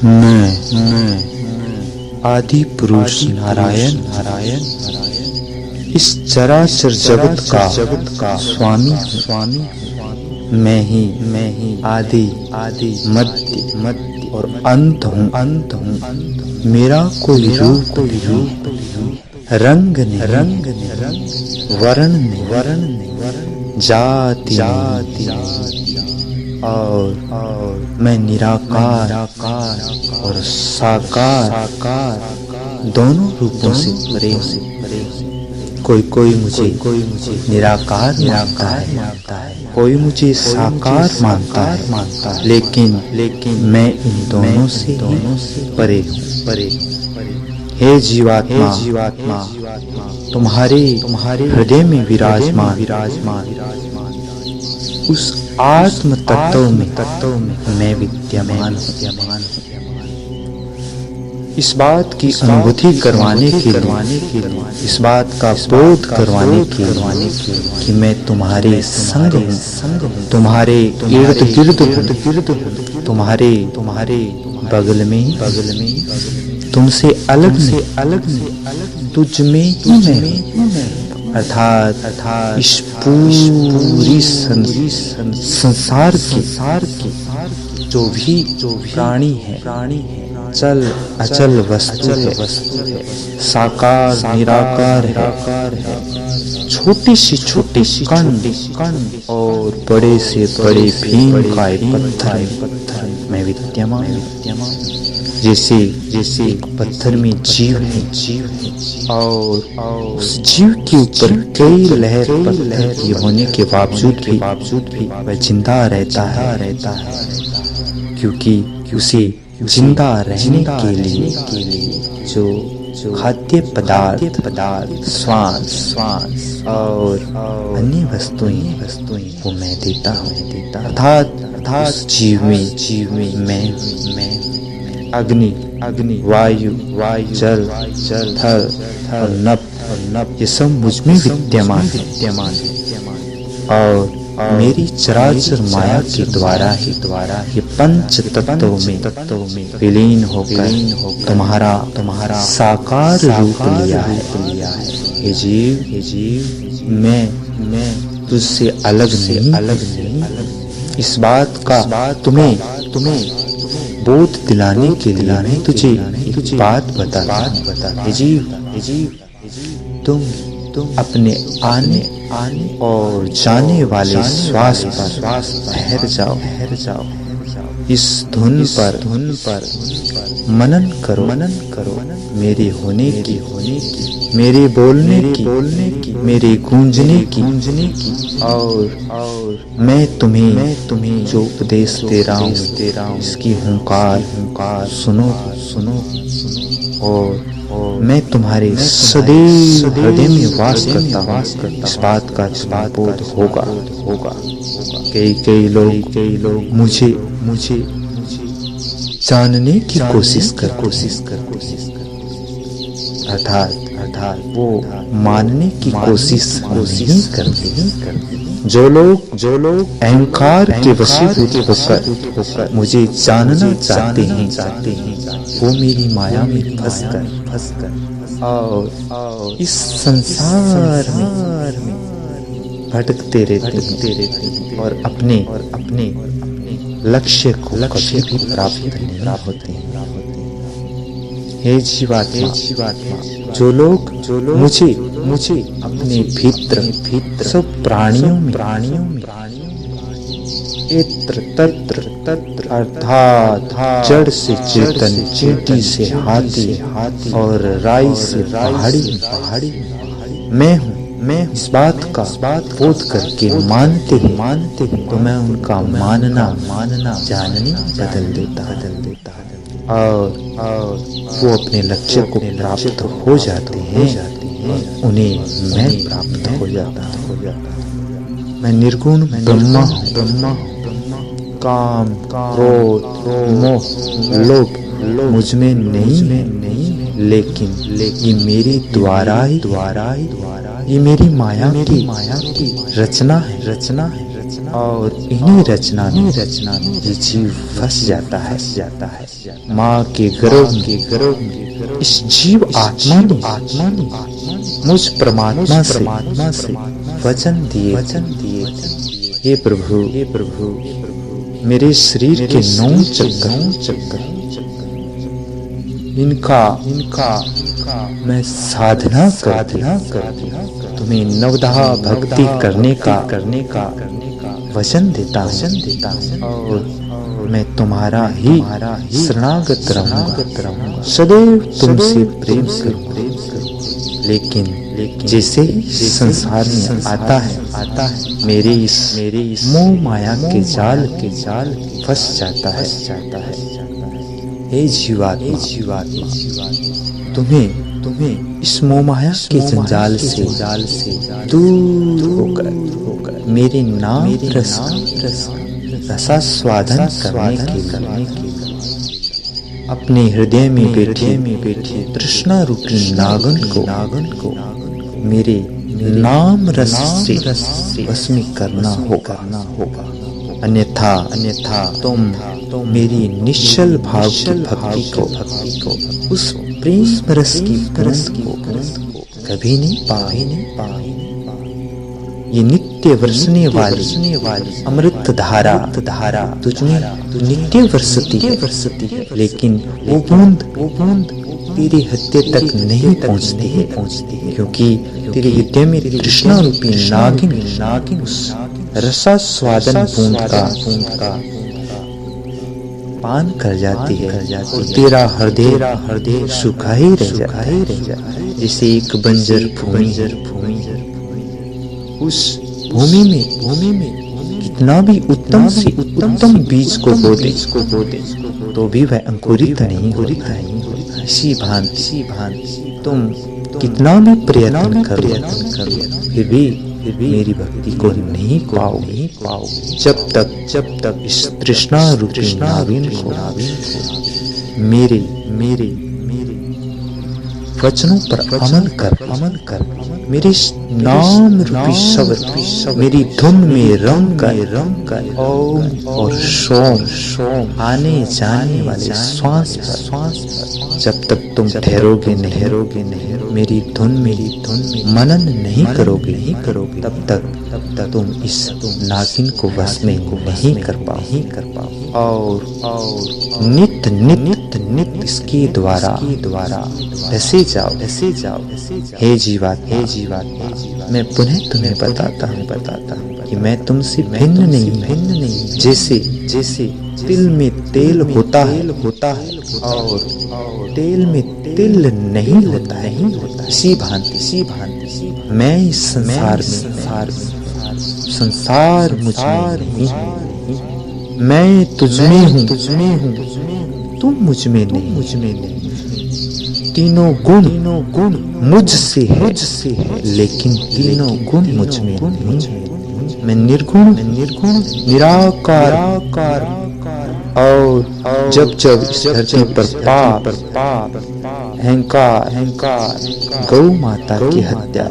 मैं आदि पुरुष नारायण इस चराचर जगत का स्वामी मैं ही आदि मध्य और अंत हूँ। मेरा कोई रूप रंग वर्ण जाति और मैं निराकार और साकार दोनों रूपों से परे। कोई मुझे निराकार मानता है, कोई मुझे साकार मानता है, लेकिन मैं इन दोनों से परे हूँ। हे जीवात्मा तुम्हारे हृदय में विराजमान उस आत्म तत्व में मैं विद्यमान हूँ। इस बात की अनुभूति करवाने के लिए, इस बात का बोध करवाने के लिए कि मैं तुम्हारे संग हूँ, तुम्हारे इर्द गिर्द, तुम्हारे बगल में, तुमसे अलग तुझ में ही मैं, अर्थात इस पूरी संसार की जो भी प्राणी है, चल अचल वस्तु है, साकार निराकार है, छोटी सी कण और बड़े से बड़े भीमकाय पत्थर में विद्यमान। जैसे एक पत्थर में जीव है और उस जीव के ऊपर कई लहर पत्थर की होने के बावजूद भी वह जिंदा रहता है, क्योंकि उसे जिंदा रहने के लिए जो खाद्य पदार्थ श्वास और अन्य वस्तुएं वो मैं देता हूँ। अर्थात जीव में मैं अग्नि वायु जल थल और नभ ये सब मुझ में विद्यमान और मेरी चराचर माया के द्वारा ये पंच तत्वों में विलीन होकर तुम्हारा साकार रूप लिया है। हे जीव मैं तुझसे अलग नहीं। इस बात का तुम्हें बोध दिलाने के लिए मैं तुझे बात बता। हे जीव तुम अपने आने और जाने वाले श्वास पर ठहर जाओ। इस धुन पर मनन करो मेरे होने की, मेरे बोलने की, मेरे गूंजने की और मैं तुम्हें जो उपदेश दे रहा हूँ इसकी हुंकार सुनो और मैं तुम्हारे सदैव हृदय में वास करता हूँ। इस बात का बोध होगा। कई लोग मुझे जानने की कोशिश कर अर्थात वो मानने की कोशिश नहीं करते। जो लोग अहंकार के वशीभूत होकर मुझे जानना चाहते हैं वो मेरी माया में फंस कर और इस संसार में भटकते रहते और अपने लक्ष्य को कभी भी प्राप्त नहीं होते। हे जीवात्मा जो लोग मुझे अपने भीतर सब प्राणियों में तत्र अर्थात जड़ से चेतन, चींटी से हाथी और राई से पहाड़ी मैं हूँ। इस बात का बोध करके मानते तो मैं उनका मानना जानने बदल देता और वो अपने लक्ष्य को प्राप्त हो जाते हैं। उन्हें मैं प्राप्त हो जाता। मैं निर्गुण ब्रह्मा हूँ। काम क्रोध मोह लोभ मुझ में नहीं, लेकिन ये मेरे द्वारा ही ये मेरी माया की रचना है। और इन्हीं रचना में ये जीव फंस जाता है। माँ के गर्भ में इस जीव आत्मा ने मुझ परमात्मा से वचन दिए, हे प्रभु मेरे शरीर के 9 चक्कर इनका मैं साधना कर तुम्हें नवदहा भक्ति करने का वचन देता हूँ और मैं तुम्हारा ही शरणागत रहूंगा, सदैव तुमसे प्रेम करूंगा। लेकिन जैसे ही संसार में आता है मेरे इस मोह माया के जाल फंस जाता है। हे जीवात्मा, तुम्हें इस मोह माया के जंजाल से दूर होकर मेरे नाम रसास्वादन करने के अपने हृदय में बैठे तृष्णा रूपी नागन को मेरे नाम रस से वश करना होगा। अन्यथा तुम मेरी निश्चल भाव की भक्ति को उस प्रेम रस की बूंद को कभी नहीं पाओगे। ये नित्य वर्षने वाली अमृत धारा तुझमें नित्य वर्षती है, लेकिन वो बूंद तेरे हृदय तक नहीं पहुंचती है, क्योंकि तेरे हृदय में तृष्णा रूपी नागिन उस रसास्वादन बूंद का पान कर जाती है और तेरा हृदय सूखा ही रह जाता है। जैसे एक बंजर भूमि, उस भूमि में कितना भी उत्तम बीज को बो दे तो भी वह अंकुरित नहीं होता है। इसी भांति तुम कितना भी प्रयत्न करो फिर भी मेरी भक्ति को नहीं पाओगे जब तक इस तृष्णा रूपी नागिन को मेरे वचनों पर अमल कर मेरे नाम रूपी शब्द मेरी धुन में रंग कर ओम और सोम आने जाने वाले श्वास पर जब तक तुम ठहरोगे नहीं मेरी धुन में मनन नहीं करोगे तब तक तुम इस नागिन को वश में नहीं कर पाओ। और नित्य इसके द्वारा ऐसे जाओ। हे जीवात्मा, मैं पुनः तुम्हें बताता हूँ कि मैं तुमसे भिन्न नहीं। जैसे तिल में तेल होता है और तेल में तिल नहीं होता है, इसी भांति मैं इस संसार मुझमें नहीं, मैं तुझमें हूँ तुम मुझमें नहीं। तीनों गुण मुझसे है लेकिन तीनों गुण मुझमें नहीं। मैं निर्गुण निराकार और जब इस धरती पर पाप अहंकार गौ माता की हत्या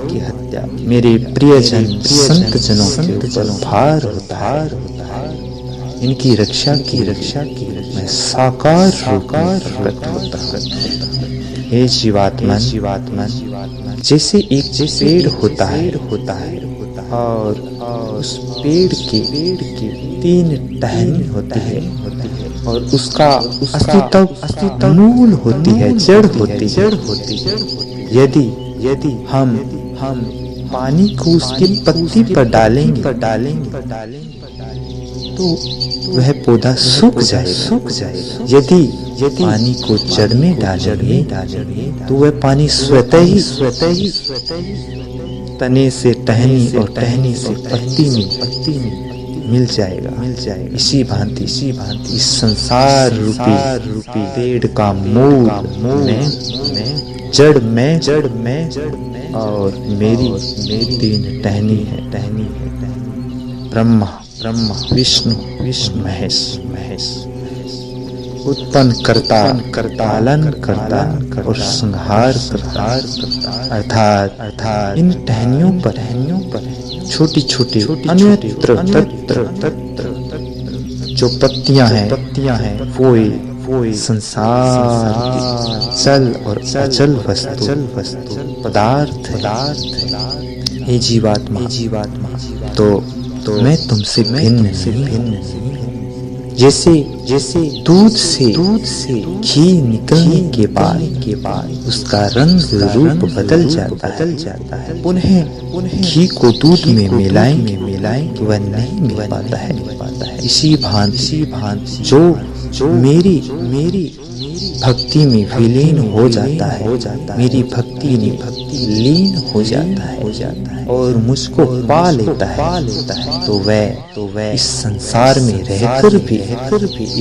मेरे प्रियजन संत जनों के ऊपर भार होता है, इनकी रक्षा की मैं साकार प्रकट होता। हे जीवात्मा, जैसे एक पेड़ होता है और उस पेड़ के 3 टहनी होती है और उसका अस्तित्व मूल होती है, जड़ होती है। यदि हम पानी को उसकी पत्ती पर डालेंगे तो वह पौधा सूख जाए। यदि पानी को जड़ में डालेंगे तो वह पानी स्वतः ही तने से टहनी और टहनी से पत्ती में मिल जाएगा। इसी भांति इस संसार रूपी पेड़ का मूल में जड़ में और मेरी 3 टहनी है ब्रह्मा विष्णु महेश उत्पन्न करता पालन करता और संहार करता। अर्थात इन टहनियों पर छोटी छोटी अन्यत्र तत्र जो पत्तियां हैं वो संसार की चल और अचल वस्तु पदार्थ हे जीवात्मा तो मैं तुमसे भिन्न नहीं। जैसे दूध से घी निकलने के बाद उसका रंग रूप बदल जाता है, पुनः घी को दूध में मिलाएंगे वह नहीं मिल पाता है। इसी भांति जो मेरी भक्ति में विलीन हो जाता है, मेरी भक्ति लीन हो जाता है और मुझको पा लेता है, तो वह इस संसार में रहकर भी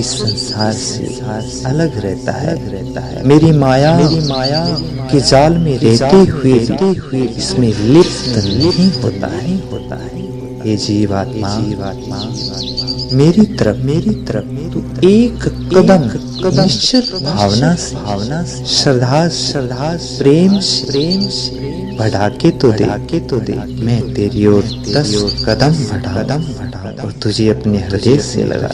इस संसार से अलग रहता है। मेरी माया के जाल में रहते हुए इसमें लिप्त नहीं होता है। ये जीवात्मा मेरी तरफ तू एक कदम निश्चल भावना से श्रद्धा प्रेम से बढ़ा के तो दे। मैं तेरी ओर 10 कदम बढ़ा और तुझे अपने हृदय से लगा।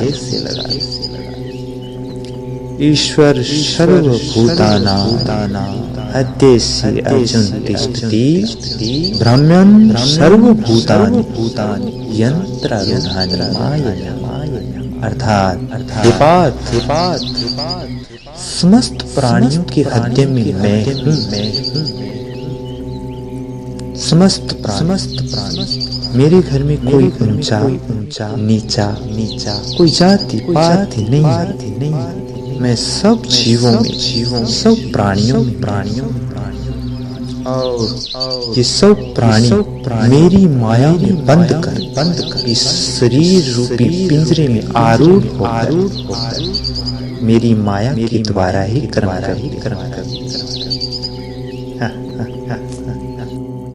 ईश्वर सर्वभूतानां हृदयस्य अर्जुन तिष्ठति ब्रह्मन् सर्वभूतानि यंत्रारूढानि मायया। अर्थात समस्त प्राणियों के हृदय में मैं हूँ। समस्त प्राणी मेरे घर में कोई ऊंचा नीचा कोई जाति पाति नहीं। मैं सब जीवों में सब प्राणियों में और ये सब प्राणी मेरी माया में बंद कर इस शरीर रूपी पिंजरे में आरूढ़ होकर मेरी माया के द्वारा ही कर्म कर।